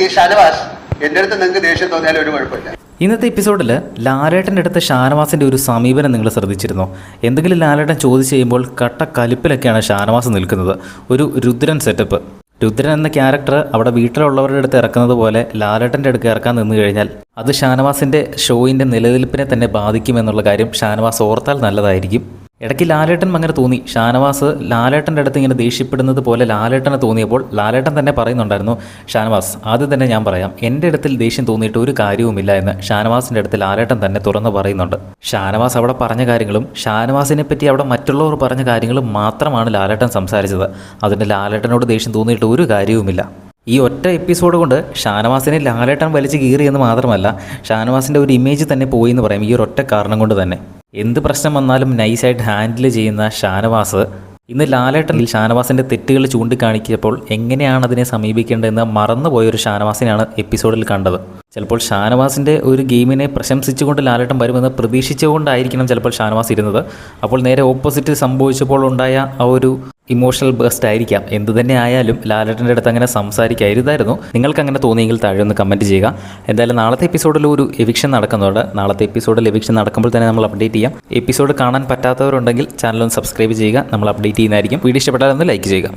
ഈ ഷാനവാസ് എൻ്റെ അടുത്ത് നിങ്ങൾക്ക് ദേഷ്യം തോന്നിയാലും ഒരു കുഴപ്പമില്ല. ഇന്നത്തെ എപ്പിസോഡിൽ ലാലേട്ടൻ്റെ അടുത്ത് ഷാനവാസിൻ്റെ ഒരു സമീപനം നിങ്ങൾ ശ്രദ്ധിച്ചിരുന്നോ? എന്തെങ്കിലും ലാലേട്ടൻ ചോദിച്ചു ചെയ്യുമ്പോൾ കട്ട കലിപ്പിലൊക്കെയാണ് ഷാനവാസ് നിൽക്കുന്നത്. ഒരു രുദ്രൻ സെറ്റപ്പ്. രുദ്രൻ എന്ന ക്യാരക്ടർ അവിടെ വീട്ടിലുള്ളവരുടെ അടുത്ത് ഇറക്കുന്നത് പോലെ ലാലേട്ടൻ്റെ അടുത്ത് ഇറക്കാൻ നിന്ന് കഴിഞ്ഞാൽ അത് ഷാനവാസിൻ്റെ ഷോയിൻ്റെ നിലനിൽപ്പിനെ തന്നെ ബാധിക്കുമെന്നുള്ള കാര്യം ഷാനവാസ് ഓർത്താൽ നല്ലതായിരിക്കും. ഇടയ്ക്ക് ലാലേട്ടൻ അങ്ങനെ തോന്നി. ഷാനവാസ് ലാലേട്ടൻ്റെ അടുത്ത് ഇങ്ങനെ ദേഷ്യപ്പെടുന്നത് പോലെ ലാലേട്ടനെ തോന്നിയപ്പോൾ ലാലേട്ടൻ തന്നെ പറയുന്നുണ്ടായിരുന്നു, ഷാനവാസ് ആദ്യം തന്നെ ഞാൻ പറയാം, എൻ്റെ അടുത്തിൽ ദേഷ്യം തോന്നിയിട്ട് ഒരു കാര്യവുമില്ല എന്ന് ഷാനവാസിൻ്റെ അടുത്ത് ലാലേട്ടൻ തന്നെ തുറന്ന് പറയുന്നുണ്ട്. ഷാനവാസ് അവിടെ പറഞ്ഞ കാര്യങ്ങളും ഷാനവാസിനെ പറ്റി അവിടെ മറ്റുള്ളവർ പറഞ്ഞ കാര്യങ്ങളും മാത്രമാണ് ലാലേട്ടൻ സംസാരിച്ചത്. അതിന് ലാലേട്ടനോട് ദേഷ്യം തോന്നിയിട്ട് ഒരു കാര്യവുമില്ല. ഈ ഒറ്റ എപ്പിസോഡ് കൊണ്ട് ഷാനവാസിനെ ലാലേട്ടൻ വലിച്ച് കീറിയെന്ന് മാത്രമല്ല, ഷാനവാസിൻ്റെ ഒരു ഇമേജ് തന്നെ പോയി എന്ന് പറയാം. ഈ ഒരു ഒറ്റ കാരണം കൊണ്ട് തന്നെ എന്ത് പ്രശ്നം വന്നാലും നൈസായിട്ട് ഹാൻഡിൽ ചെയ്യുന്ന ഷാനവാസ് ഇന്ന് ലാലേട്ടനിൽ ഷാനവാസിൻ്റെ തെറ്റുകൾ ചൂണ്ടിക്കാണിച്ചപ്പോൾ എങ്ങനെയാണ് അതിനെ സമീപിക്കേണ്ടതെന്ന് മറന്നുപോയൊരു ഷാനവാസിനെയാണ് എപ്പിസോഡിൽ കണ്ടത്. ചിലപ്പോൾ ഷാനവാസിൻ്റെ ഒരു ഗെയിമിനെ പ്രശംസിച്ചുകൊണ്ട് ലാലേട്ടൻ വരുമെന്ന് പ്രതീക്ഷിച്ചുകൊണ്ടായിരിക്കണം ചിലപ്പോൾ ഷാനവാസ് ഇരുന്നത്. അപ്പോൾ നേരെ ഓപ്പോസിറ്റ് സംഭവിച്ചപ്പോൾ ഉണ്ടായ ആ ഒരു ഇമോഷണൽ ബേസ്റ്റ് ആയിരിക്കാം. എന്തു തന്നെ ആയാലും ലാലേട്ടൻ്റെ അടുത്ത് അങ്ങനെ സംസാരിക്കരുതായിരുന്നു. നിങ്ങൾക്ക് അങ്ങനെ തോന്നിയെങ്കിൽ താഴെ ഒന്ന് കമൻറ്റ് ചെയ്യുക. എന്തായാലും നാളത്തെ എപ്പിസോഡിൽ ഒരു എവിക്ഷൻ നടക്കുന്നുണ്ട്. നാളത്തെ എപ്പിസോഡിൽ എവിക്ഷൻ നടക്കുമ്പോൾ തന്നെ നമ്മൾ അപ്ഡേറ്റ് ചെയ്യാം. എപ്പിസോഡ് കാണാൻ പറ്റാത്തവരുണ്ടെങ്കിൽ ചാനൽ ഒന്ന് സബ്സ്ക്രൈബ് ചെയ്യുക. നമ്മൾ അപ്ഡേറ്റ് ചെയ്യുന്നതായിരിക്കും. വീഡിയോ ഇഷ്ടപ്പെട്ടാൽ ഒന്ന് ലൈക്ക് ചെയ്യുക.